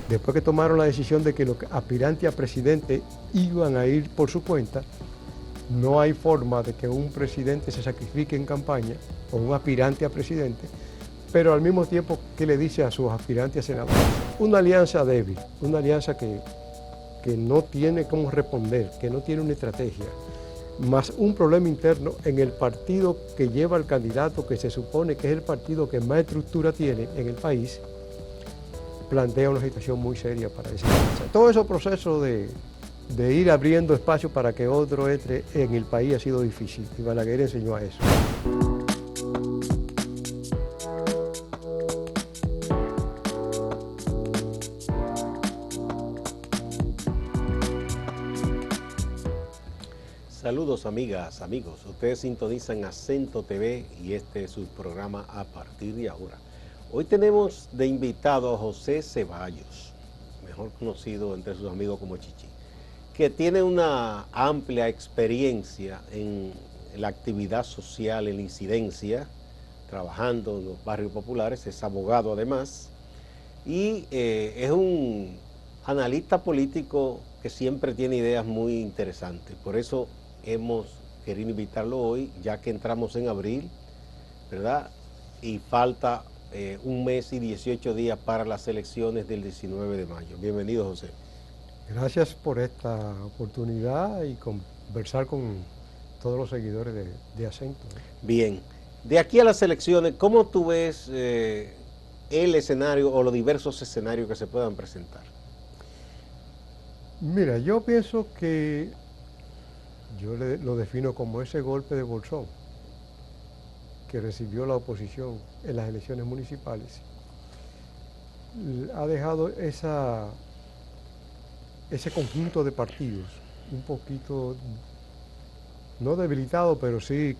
después que tomaron la decisión de que los aspirantes a presidente iban a ir por su cuenta, no hay forma de que un presidente se sacrifique en campaña o un aspirante a presidente, pero al mismo tiempo, ¿qué le dice a sus aspirantes a senadores? Una alianza débil, una alianza que no tiene cómo responder, que no tiene una estrategia, más un problema interno en el partido que lleva al candidato, que se supone que es el partido que más estructura tiene en el país, plantea una situación muy seria para esa alianza. Todo ese proceso de ir abriendo espacio para que otro entre en el país ha sido difícil, y Balaguer enseñó a eso. Saludos amigas, amigos. Ustedes sintonizan Acento TV y este es su programa A Partir de Ahora. Hoy tenemos de invitado a José Ceballos, mejor conocido entre sus amigos como Chichi, que tiene una amplia experiencia en la actividad social, en la incidencia, trabajando en los barrios populares, es abogado además, y es un analista político que siempre tiene ideas muy interesantes. Por eso hemos querido invitarlo hoy, ya que entramos en abril, ¿verdad? Y falta un mes y 18 días para las elecciones del 19 de mayo. Bienvenido, José. Gracias por esta oportunidad y conversar con todos los seguidores de Acento. Bien, de aquí a las elecciones, ¿cómo tú ves el escenario o los diversos escenarios que se puedan presentar? Mira, yo pienso que yo lo defino como ese golpe de bolsón que recibió la oposición en las elecciones municipales. Ha dejado ese conjunto de partidos un poquito, no debilitado, pero sí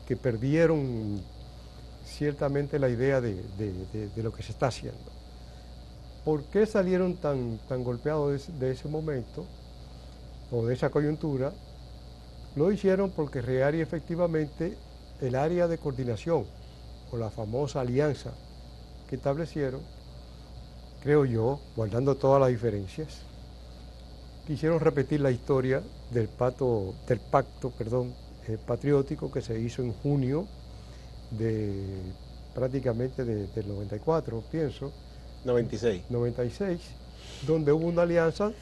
que perdieron ciertamente la idea de lo que se está haciendo. ¿Por qué salieron tan golpeados de ese momento o de esa coyuntura? Lo hicieron porque real y efectivamente el área de coordinación o la famosa alianza que establecieron, creo yo, guardando todas las diferencias, quisieron repetir la historia del pacto patriótico que se hizo en junio prácticamente del 94, pienso. 96, donde hubo una alianza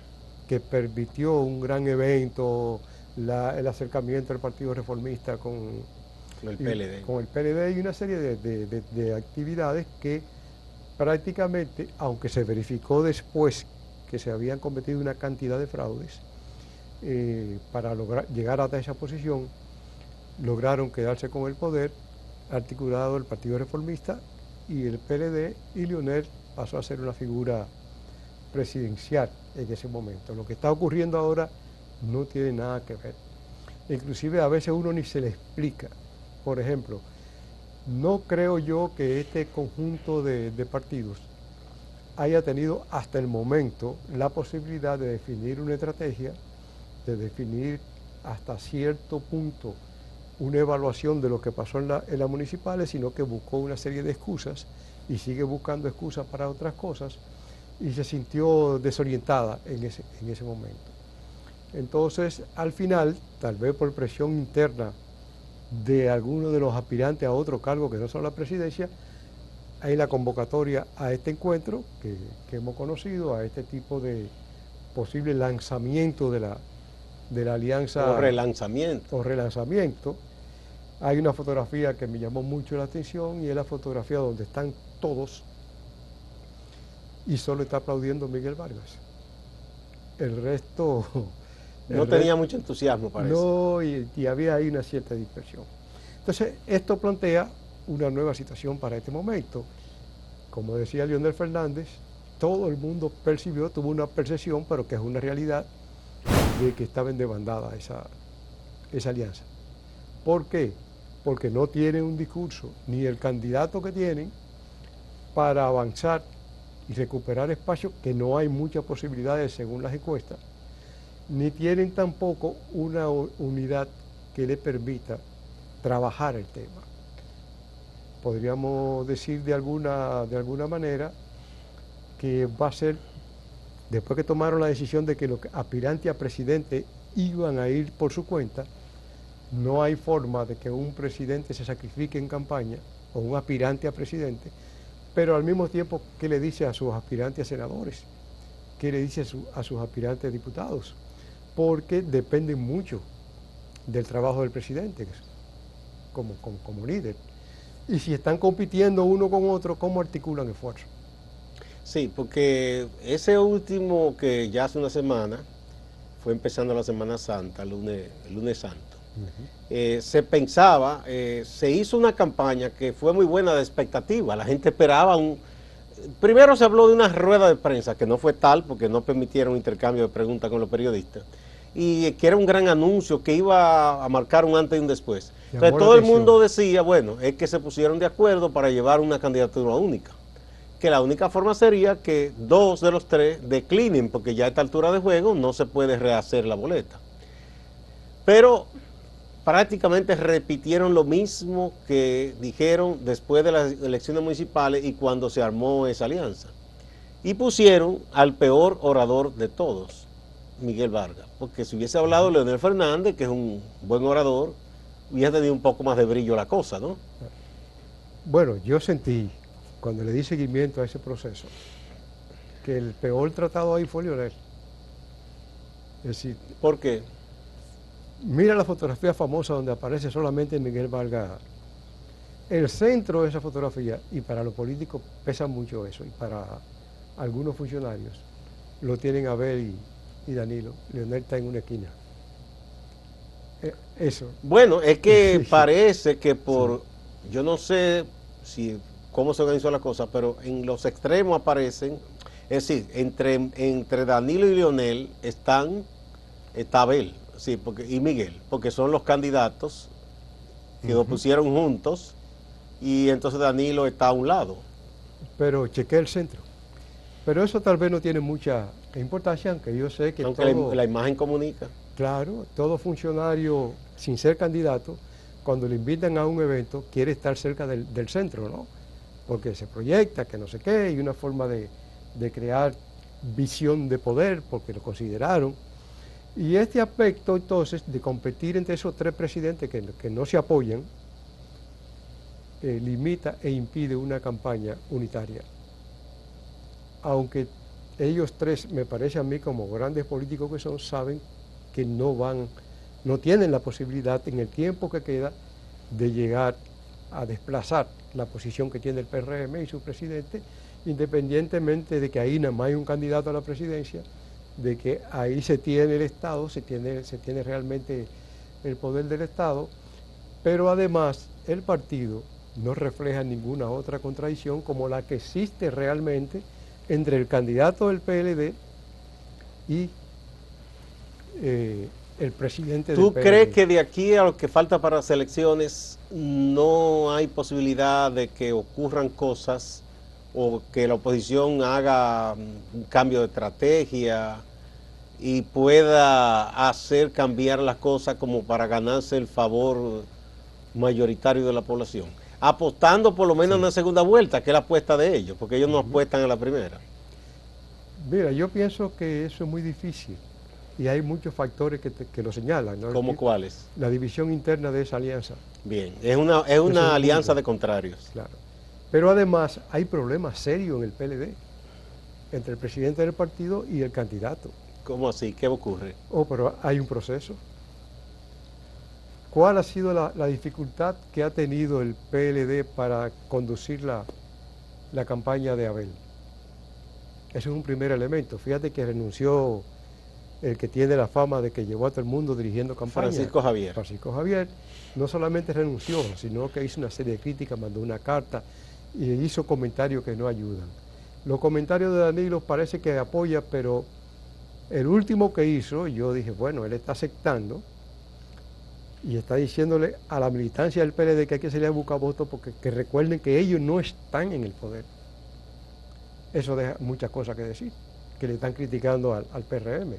que permitió un gran evento, el acercamiento del Partido Reformista con el PLD y una serie de actividades que prácticamente, aunque se verificó después que se habían cometido una cantidad de fraudes, para llegar hasta esa posición, lograron quedarse con el poder, articulado el Partido Reformista y el PLD, y Leonel pasó a ser una figura presidencial en ese momento. Lo que está ocurriendo ahora no tiene nada que ver. Inclusive a veces uno ni se le explica. Por ejemplo, no creo yo que este conjunto de partidos haya tenido hasta el momento la posibilidad de definir una estrategia, de definir hasta cierto punto una evaluación de lo que pasó en las municipales, sino que buscó una serie de excusas y sigue buscando excusas para otras cosas y se sintió desorientada en ese momento. Entonces, al final, tal vez por presión interna de algunos de los aspirantes a otro cargo que no son la presidencia, hay la convocatoria a este encuentro que hemos conocido, a este tipo de posible lanzamiento de la alianza. O relanzamiento. O relanzamiento. Hay una fotografía que me llamó mucho la atención y es la fotografía donde están todos y solo está aplaudiendo Miguel Vargas. El resto... No tenía mucho entusiasmo, parece. No, y había ahí una cierta dispersión. Entonces, esto plantea una nueva situación para este momento. Como decía Leonel Fernández, todo el mundo tuvo una percepción, pero que es una realidad, de que estaba en desbandada esa alianza. ¿Por qué? Porque no tienen un discurso, ni el candidato que tienen, para avanzar y recuperar espacios, que no hay muchas posibilidades según las encuestas, ni tienen tampoco una unidad que le permita trabajar el tema. Podríamos decir de alguna manera que va a ser después que tomaron la decisión de que los aspirantes a presidente iban a ir por su cuenta, no hay forma de que un presidente se sacrifique en campaña, o un aspirante a presidente, pero al mismo tiempo, ¿qué le dice a sus aspirantes a senadores? ¿Qué le dice a sus aspirantes a diputados? Porque dependen mucho del trabajo del presidente como líder. Y si están compitiendo uno con otro, ¿cómo articulan esfuerzos? Sí, porque ese último que ya hace una semana, fue empezando la Semana Santa, el lunes santo, se pensaba, se hizo una campaña que fue muy buena de expectativa, la gente esperaba primero se habló de una rueda de prensa, que no fue tal, porque no permitieron intercambio de preguntas con los periodistas, y que era un gran anuncio que iba a marcar un antes y un después. Entonces todo el mundo decía, bueno, es que se pusieron de acuerdo para llevar una candidatura única, que la única forma sería que 2 de los 3 declinen, porque ya a esta altura de juego no se puede rehacer la boleta. Pero prácticamente repitieron lo mismo que dijeron después de las elecciones municipales y cuando se armó esa alianza. Y pusieron al peor orador de todos, Miguel Vargas, porque si hubiese hablado Leonel Fernández, que es un buen orador, hubiese tenido un poco más de brillo la cosa, ¿no? Bueno, yo sentí, cuando le di seguimiento a ese proceso, que el peor tratado ahí fue Leonel. Es decir, ¿por qué? Mira la fotografía famosa donde aparece solamente Miguel Vargas. El centro de esa fotografía, y para los políticos pesa mucho eso, y para algunos funcionarios, lo tienen Abel y Danilo. Leonel está en una esquina. Eso. Bueno, es que parece que yo no sé cómo se organizó la cosa, pero en los extremos aparecen, es decir, entre Danilo y Leonel está Abel, sí, y Miguel, porque son los candidatos que lo pusieron juntos, y entonces Danilo está a un lado. Pero chequé el centro. Pero eso tal vez no tiene mucha importancia, aunque yo sé que aunque la imagen comunica. Claro, todo funcionario, sin ser candidato, cuando le invitan a un evento, quiere estar cerca del centro, ¿no? Porque se proyecta, que no sé qué, y una forma de crear visión de poder, porque lo consideraron. Y este aspecto, entonces, de competir entre esos 3 presidentes que no se apoyan, limita e impide una campaña unitaria. Aunque ellos 3, me parece a mí, como grandes políticos que son, saben que no tienen la posibilidad en el tiempo que queda de llegar a desplazar la posición que tiene el PRM y su presidente, independientemente de que ahí nada más hay un candidato a la presidencia, de que ahí se tiene el Estado, se tiene realmente el poder del Estado, pero además el partido no refleja ninguna otra contradicción como la que existe realmente entre el candidato del PLD y el presidente del PLD. ¿Tú crees que de aquí a lo que falta para las elecciones no hay posibilidad de que ocurran cosas o que la oposición haga un cambio de estrategia y pueda hacer cambiar las cosas como para ganarse el favor mayoritario de la población? Apostando por lo menos en una segunda vuelta, que es la apuesta de ellos, porque ellos no apuestan en la primera. Mira, yo pienso que eso es muy difícil y hay muchos factores que lo señalan, ¿no? ¿Cómo cuáles? La división interna de esa alianza. Bien, es una alianza de contrarios. Claro. Pero además hay problemas serios en el PLD entre el presidente del partido y el candidato. ¿Cómo así? ¿Qué ocurre? Pero hay un proceso. ¿Cuál ha sido la dificultad que ha tenido el PLD para conducir la campaña de Abel? Ese es un primer elemento. Fíjate que renunció el que tiene la fama de que llevó a todo el mundo dirigiendo campaña. Francisco Javier. Francisco Javier no solamente renunció, sino que hizo una serie de críticas, mandó una carta y hizo comentarios que no ayudan. Los comentarios de Danilo parece que apoya, pero el último que hizo, yo dije, bueno, él está aceptando y está diciéndole a la militancia del PLD que hay que salir a buscar votos porque que recuerden que ellos no están en el poder. Eso deja muchas cosas que decir, que le están criticando al PRM.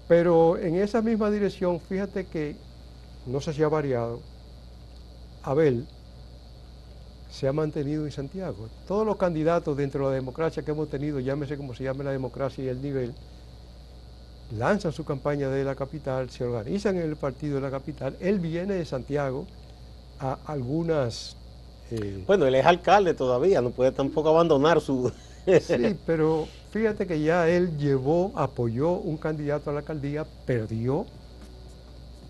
Pero en esa misma dirección, fíjate que, no sé si ha variado, Abel se ha mantenido en Santiago. Todos los candidatos dentro de la democracia que hemos tenido, llámese como se llame la democracia y el nivel, lanzan su campaña de la capital, se organizan en el partido de la capital. Él viene de Santiago a algunas... Bueno, él es alcalde todavía, no puede tampoco abandonar su... Sí, pero fíjate que ya él apoyó un candidato a la alcaldía, perdió,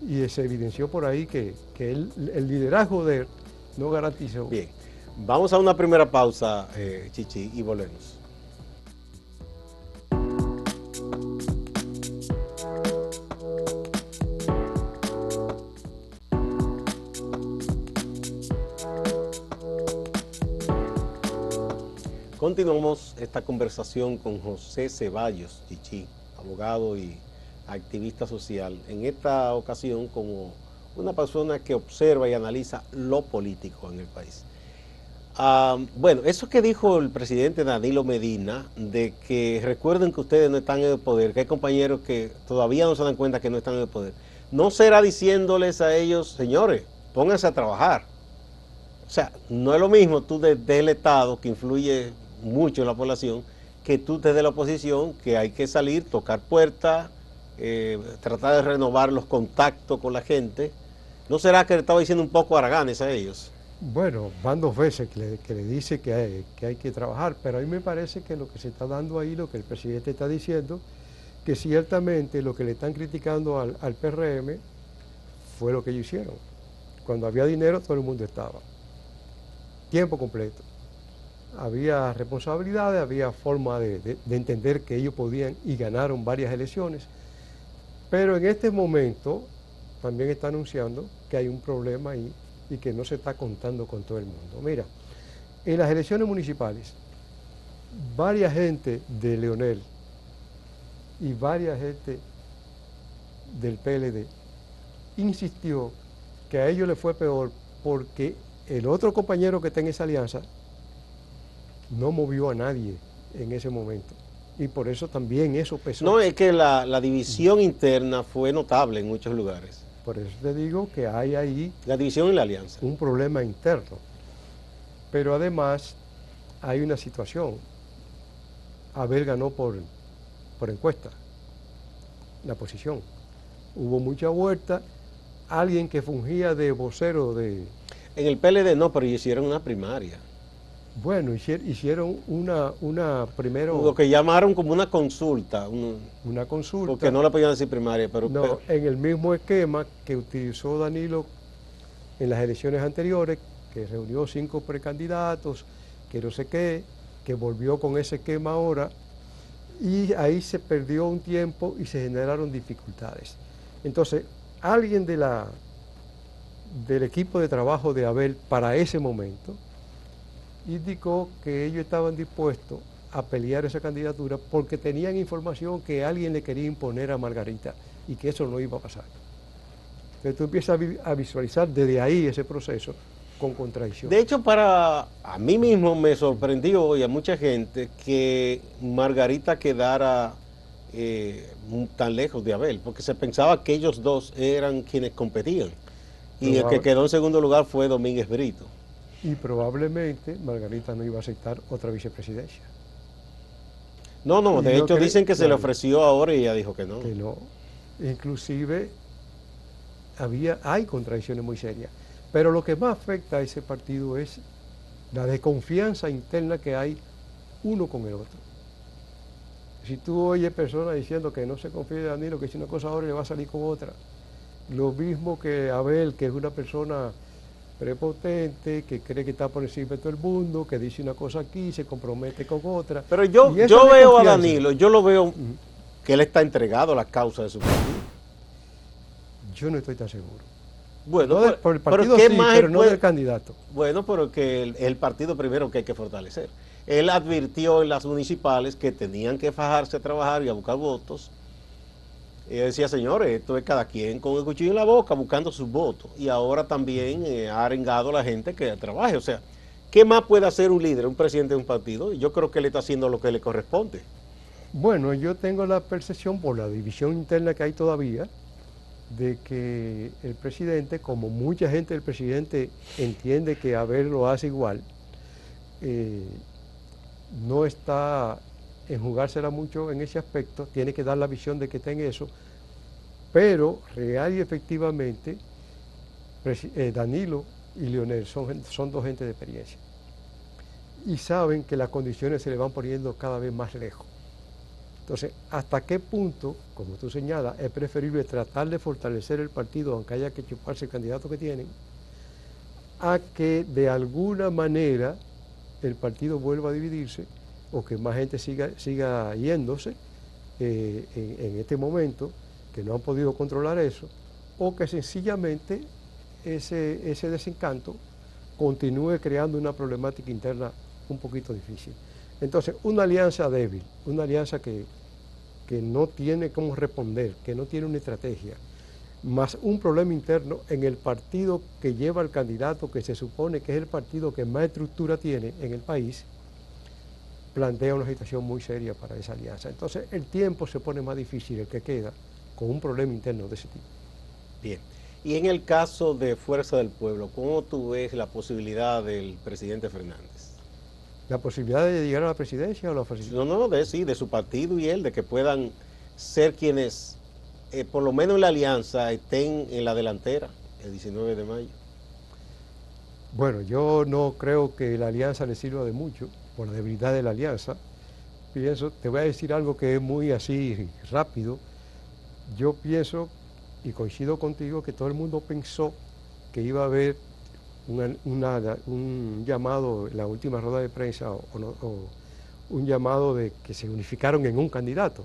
y se evidenció por ahí que el liderazgo de él no garantizó. Bien, vamos a una primera pausa, Chichi, y volvemos. Continuamos esta conversación con José Ceballos, Chichi, abogado y activista social, en esta ocasión como una persona que observa y analiza lo político en el país. Bueno, eso que dijo el presidente Danilo Medina, de que recuerden que ustedes no están en el poder, que hay compañeros que todavía no se dan cuenta que no están en el poder, no será diciéndoles a ellos, señores, pónganse a trabajar. O sea, no es lo mismo tú desde el Estado, que influye mucho en la población, que tú desde la oposición, que hay que salir, tocar puertas, tratar de renovar los contactos con la gente. ¿No será que le estaba diciendo un poco haraganes a ellos? Bueno, van 2 veces que le dice que hay que trabajar, pero a mí me parece que lo que se está dando ahí, lo que el presidente está diciendo, que ciertamente lo que le están criticando al PRM fue lo que ellos hicieron. Cuando había dinero, todo el mundo estaba. Tiempo completo. Había responsabilidades, había forma de entender que ellos podían y ganaron varias elecciones. Pero en este momento también está anunciando que hay un problema ahí y que no se está contando con todo el mundo. Mira, en las elecciones municipales, varias gente de Leonel y varias gente del PLD insistió que a ellos les fue peor porque el otro compañero que está en esa alianza no movió a nadie en ese momento. Y por eso también eso pesó. No, es que la división interna fue notable en muchos lugares. Por eso te digo que hay ahí... La división y la alianza. Un problema interno. Pero además hay una situación. Abel ganó por encuesta la posición. Hubo mucha vuelta. Alguien que fungía de vocero de... En el PLD no, pero hicieron una primaria. Bueno, hicieron una primero... Lo que llamaron como una consulta. Una consulta. Porque no le podían decir primaria, pero... No, en el mismo esquema que utilizó Danilo en las elecciones anteriores, que reunió 5 precandidatos, que no sé qué, que volvió con ese esquema ahora, y ahí se perdió un tiempo y se generaron dificultades. Entonces, alguien del equipo de trabajo de Abel para ese momento indicó que ellos estaban dispuestos a pelear esa candidatura porque tenían información que alguien le quería imponer a Margarita y que eso no iba a pasar. Entonces tú empiezas a visualizar desde ahí ese proceso con contradicción. De hecho, a mí mismo me sorprendió y a mucha gente que Margarita quedara tan lejos de Abel, porque se pensaba que ellos dos eran quienes competían. Y el que quedó en segundo lugar fue Domínguez Brito. Y probablemente Margarita no iba a aceptar otra vicepresidencia. No, de hecho dicen que se le ofreció ahora y ella dijo que no. Que no. Inclusive hay contradicciones muy serias. Pero lo que más afecta a ese partido es la desconfianza interna que hay uno con el otro. Si tú oyes personas diciendo que no se confía de Danilo, que dice una cosa ahora y le va a salir con otra. Lo mismo que Abel, que es una persona prepotente, que cree que está por encima de todo el mundo, que dice una cosa aquí y se compromete con otra. Pero yo veo a Danilo, yo lo veo que él está entregado a la causa de su partido. Yo no estoy tan seguro. Bueno, no por el partido sí, pero no del candidato. Bueno, pero que el partido primero que hay que fortalecer. Él advirtió en las municipales que tenían que fajarse a trabajar y a buscar votos. Y decía, señores, esto es cada quien con el cuchillo en la boca buscando sus votos. Y ahora también ha arengado a la gente que trabaje. O sea, ¿qué más puede hacer un líder, un presidente de un partido? Yo creo que él está haciendo lo que le corresponde. Bueno, yo tengo la percepción por la división interna que hay todavía, de que el presidente, como mucha gente del presidente entiende que Abel lo hace igual, no está en jugársela mucho en ese aspecto, tiene que dar la visión de que está en eso, pero real y efectivamente Danilo y Leonel son dos gente de experiencia y saben que las condiciones se le van poniendo cada vez más lejos. Entonces, ¿hasta qué punto, como tú señalas, es preferible tratar de fortalecer el partido, aunque haya que chuparse el candidato que tienen, a que de alguna manera el partido vuelva a dividirse o que más gente siga yéndose en este momento, que no han podido controlar eso, o que sencillamente ese desencanto continúe creando una problemática interna un poquito difícil? Entonces, una alianza débil, una alianza que no tiene cómo responder, que no tiene una estrategia, más un problema interno en el partido que lleva al candidato, que se supone que es el partido que más estructura tiene en el país, plantea una situación muy seria para esa alianza. Entonces, el tiempo se pone más difícil, el que queda, con un problema interno de ese tipo. Bien. Y en el caso de Fuerza del Pueblo, ¿cómo tú ves la posibilidad del presidente Fernández? ¿La posibilidad de llegar a la presidencia o la No, no, de su partido y él, de que puedan ser quienes, por lo menos en la alianza, estén en la delantera el 19 de mayo? Bueno, yo no creo que la alianza le sirva de mucho, por la debilidad de la alianza. Pienso, te voy a decir algo que es muy así rápido. Yo pienso, y coincido contigo, que todo el mundo pensó que iba a haber un llamado en la última rueda de prensa o un llamado de que se unificaron en un candidato.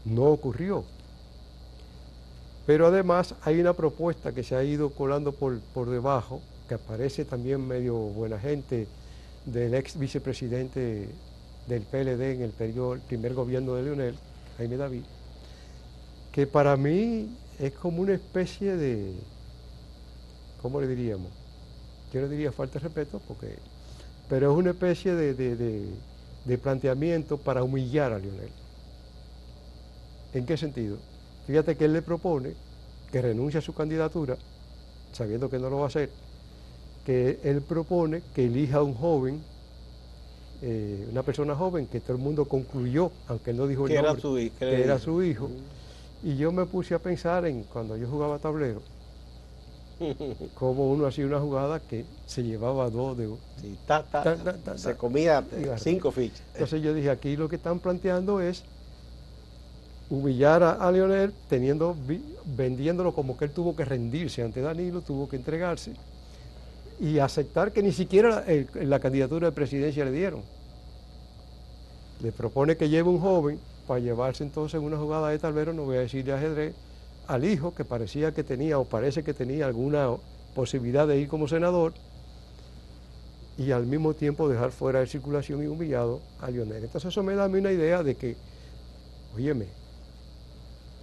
No ocurrió. Pero además hay una propuesta que se ha ido colando por debajo, que aparece también medio buena gente, del ex vicepresidente del PLD en el primer gobierno de Leonel, Jaime David, que para mí es como una especie de, ¿cómo le diríamos? Yo no diría falta de respeto, pero es una especie de planteamiento para humillar a Leonel. ¿En qué sentido? Fíjate que él le propone que renuncie a su candidatura, sabiendo que no lo va a hacer, que él propone que elija a un joven, una persona joven que todo el mundo concluyó, aunque él no dijo el nombre, que era su hijo. Y yo me puse a pensar en cuando yo jugaba tablero, como uno hacía una jugada que se llevaba dos de... Sí, se comía 5 fichas. Entonces yo dije, aquí lo que están planteando es humillar a Leonel, vendiéndolo como que él tuvo que rendirse ante Danilo, tuvo que entregarse, y aceptar que ni siquiera la candidatura de presidencia le dieron. Le propone que lleve un joven para llevarse entonces una jugada de tablero, no voy a decir de ajedrez, al hijo que parecía que tenía o parece que tenía alguna posibilidad de ir como senador, y al mismo tiempo dejar fuera de circulación y humillado a Leonel. Entonces eso me da a mí una idea de que, óyeme,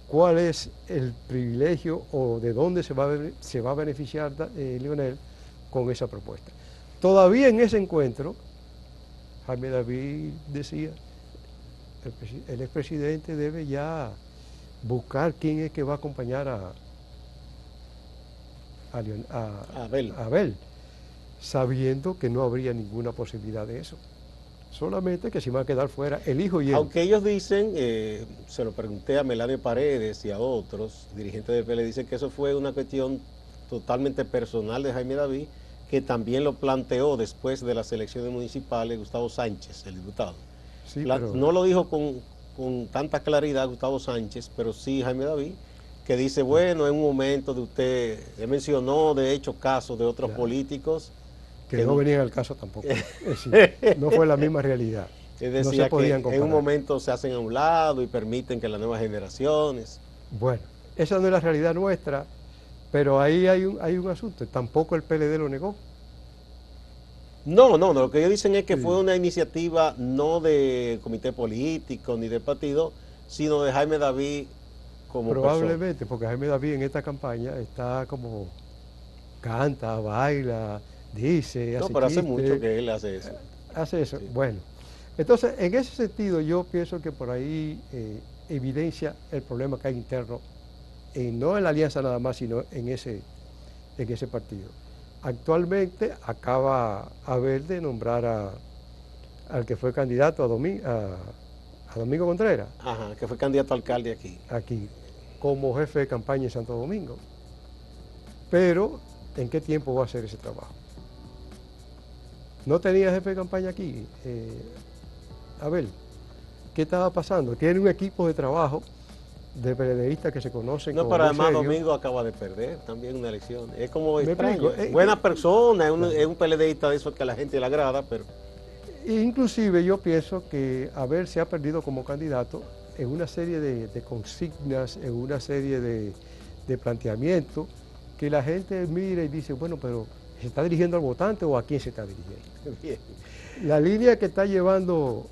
¿cuál es el privilegio o de dónde se va a beneficiar Leonel con esa propuesta? Todavía en ese encuentro, Jaime David decía, el expresidente debe ya buscar quién es que va a acompañar a Abel, sabiendo que no habría ninguna posibilidad de eso. Solamente que se va a quedar fuera el hijo y él. Aunque ellos dicen, se lo pregunté a Melania Paredes y a otros dirigentes del PLD, dicen que eso fue una cuestión totalmente personal de Jaime David, que también lo planteó después de las elecciones municipales Gustavo Sánchez, el diputado. Sí, pero... No lo dijo con tanta claridad Gustavo Sánchez, pero sí Jaime David, que dice, bueno, en un momento de usted, él mencionó de hecho casos de otros políticos. Que no venían al caso tampoco. Es decir, no fue la misma realidad. Es decir, no se podían comparar. En un momento se hacen a un lado y permiten que las nuevas generaciones... Bueno, esa no es la realidad nuestra, pero ahí hay un asunto. Tampoco el PLD lo negó. No, lo que ellos dicen es que fue una iniciativa no del comité político ni del partido, sino de Jaime David como probablemente, persona. Porque Jaime David en esta campaña está como canta, baila, dice, no, hace pero chistes, hace mucho que él hace eso. Hace eso, sí. Bueno. Entonces, en ese sentido, yo pienso que por ahí evidencia el problema que hay interno no en la alianza nada más, sino en ese partido. Actualmente acaba Abel de nombrar al que fue candidato a Domingo Contreras. Ajá, que fue candidato a alcalde aquí. Aquí, como jefe de campaña en Santo Domingo. Pero, ¿en qué tiempo va a hacer ese trabajo? ¿No tenía jefe de campaña aquí, Abel? ¿Qué estaba pasando? Tiene un equipo de trabajo de periodistas que se conocen. No, pero además Domingo acaba de perder también una elección. Es como extraño. Buena persona, es un PLDista de esos que a la gente le agrada, pero... Inclusive yo pienso que Abel se ha perdido como candidato en una serie de consignas, en una serie de planteamientos, que la gente mira y dice, bueno, pero ¿se está dirigiendo al votante o a quién se está dirigiendo? Bien. La línea que está llevando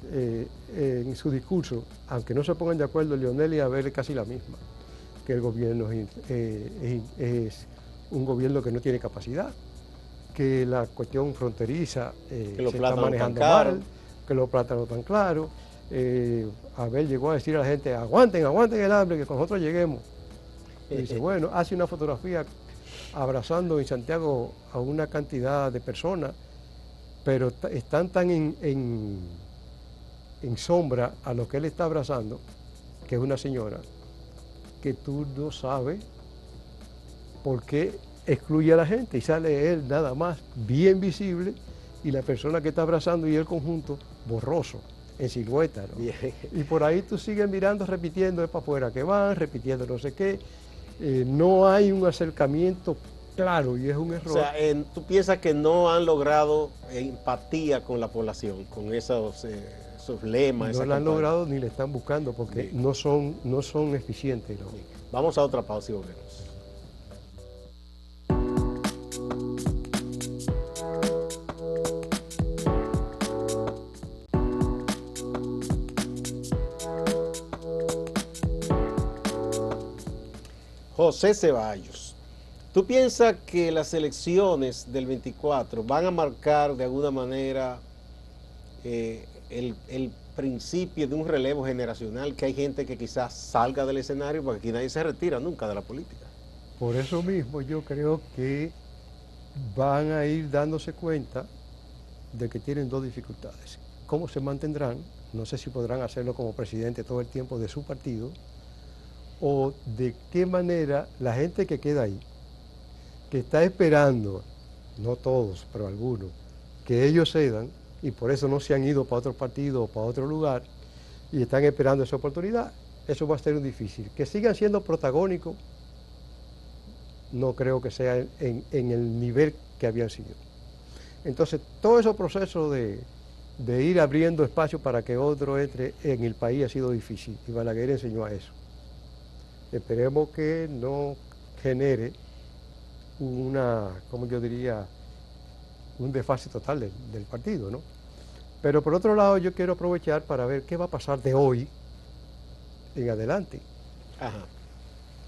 en su discurso, aunque no se pongan de acuerdo Leonel y Abel, es casi la misma, que el gobierno es un gobierno que no tiene capacidad, que la cuestión fronteriza se está manejando mal, que los plátanos están claros. Abel llegó a decir a la gente, aguanten el hambre, que con nosotros lleguemos. Y dice, bueno, hace una fotografía abrazando en Santiago a una cantidad de personas, pero están tan en sombra a lo que él está abrazando, que es una señora, que tú no sabes por qué excluye a la gente y sale él nada más bien visible y la persona que está abrazando y el conjunto borroso, en silueta, ¿no? Y por ahí tú sigues mirando, repitiendo de para afuera que van, repitiendo no sé qué. No hay un acercamiento claro y es un error. O sea, tú piensas que no han logrado empatía con la población, con esos lemas. No la han logrado ni le están buscando porque no son eficientes, ¿no? Vamos a otra pausa y volvemos. José Ceballos, ¿tú piensas que las elecciones del 24 van a marcar de alguna manera el principio de un relevo generacional, que hay gente que quizás salga del escenario, porque aquí nadie se retira nunca de la política? Por eso mismo yo creo que van a ir dándose cuenta de que tienen dos dificultades. ¿Cómo se mantendrán? No sé si podrán hacerlo como presidente todo el tiempo de su partido, o de qué manera la gente que queda ahí, que está esperando, no todos, pero algunos, que ellos cedan, y por eso no se han ido para otro partido o para otro lugar, y están esperando esa oportunidad, eso va a ser difícil. Que sigan siendo protagónicos, no creo que sea en el nivel que habían sido. Entonces, todo ese proceso de ir abriendo espacio para que otro entre en el país ha sido difícil, y Balaguer enseñó a eso. Esperemos que no genere como yo diría, un desfase total del partido, ¿no? Pero por otro lado yo quiero aprovechar para ver qué va a pasar de hoy en adelante. Ajá.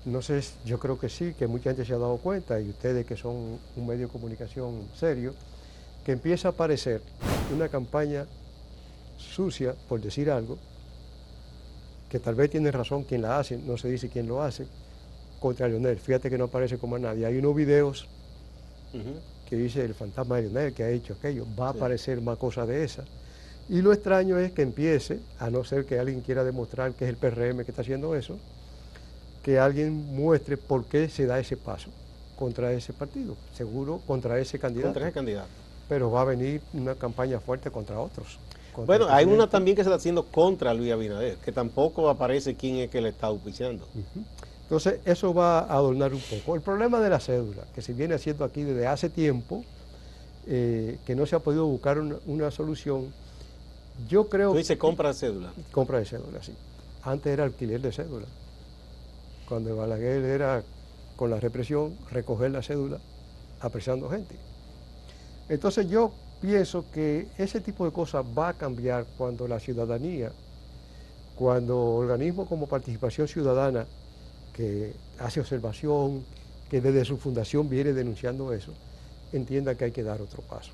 No sé, yo creo que sí, que mucha gente se ha dado cuenta, y ustedes que son un medio de comunicación serio, que empieza a aparecer una campaña sucia, por decir algo, que tal vez tiene razón quien la hace, no se dice quién lo hace, contra Leonel. Fíjate que no aparece como a nadie. Hay unos videos que dice el fantasma de Leonel que ha hecho aquello. Va a aparecer más cosas de esas. Y lo extraño es que empiece, a no ser que alguien quiera demostrar que es el PRM que está haciendo eso, que alguien muestre por qué se da ese paso contra ese partido, seguro contra ese candidato. Contra ese candidato. Pero va a venir una campaña fuerte contra otros. Bueno, hay una también que se está haciendo contra Luis Abinader, que tampoco aparece quién es que le está auspiciando. Entonces, eso va a adornar un poco. El problema de la cédula, que se viene haciendo aquí desde hace tiempo, que no se ha podido buscar una solución, yo creo... ¿Tú dices compra de cédula? Compra de cédula, sí. Antes era alquiler de cédula. Cuando Balaguer era, con la represión, recoger la cédula apresando gente. Entonces yo pienso que ese tipo de cosas va a cambiar cuando la ciudadanía, cuando organismos como Participación Ciudadana, que hace observación, que desde su fundación viene denunciando eso, entienda que hay que dar otro paso.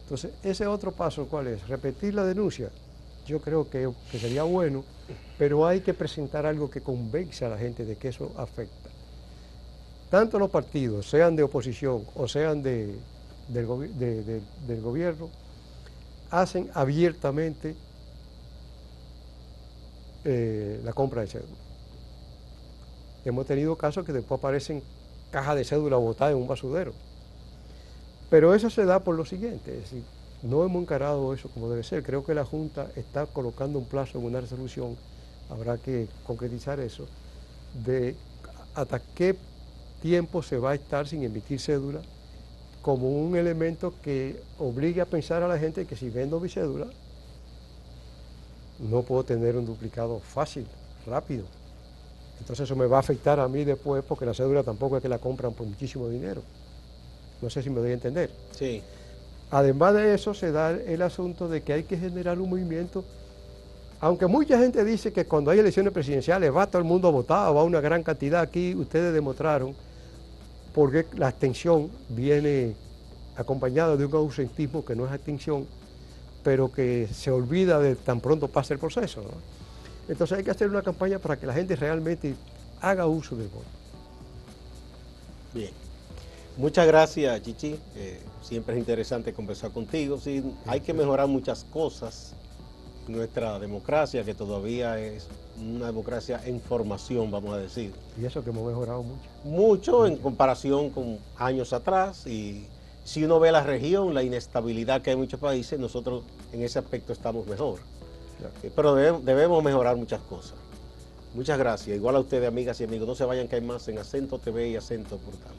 Entonces, ese otro paso, ¿cuál es? Repetir la denuncia. Yo creo que sería bueno, pero hay que presentar algo que convenza a la gente de que eso afecta. tanto los partidos, sean de oposición o sean del gobierno, hacen abiertamente la compra de cédula. Hemos tenido casos que después aparecen cajas de cédula botadas en un basurero. Pero eso se da por lo siguiente, es decir, no hemos encarado eso como debe ser. Creo que la Junta está colocando un plazo en una resolución, habrá que concretizar eso, de hasta qué tiempo se va a estar sin emitir cédula, como un elemento que obligue a pensar a la gente que si vendo mi cédula, no puedo tener un duplicado fácil, rápido. Entonces eso me va a afectar a mí después, porque la cédula tampoco es que la compran por muchísimo dinero. No sé si me doy a entender. Sí. Además de eso, se da el asunto de que hay que generar un movimiento, aunque mucha gente dice que cuando hay elecciones presidenciales va todo el mundo a votar, va una gran cantidad. Aquí ustedes demostraron porque la abstención viene acompañada de un ausentismo que no es abstención, pero que se olvida de tan pronto pasa el proceso, ¿no? Entonces hay que hacer una campaña para que la gente realmente haga uso del voto. Bien. Muchas gracias, Chichi. Siempre es interesante conversar contigo. Sí, hay que mejorar muchas cosas. Nuestra democracia, que todavía es una democracia en formación, vamos a decir. Y eso que hemos mejorado mucho. Mucho en comparación con años atrás. Y si uno ve la región, la inestabilidad que hay en muchos países, nosotros en ese aspecto estamos mejor. Claro. Pero debemos mejorar muchas cosas. Muchas gracias. Igual a ustedes, amigas y amigos. No se vayan, que hay más en Acento TV y Acento Portal.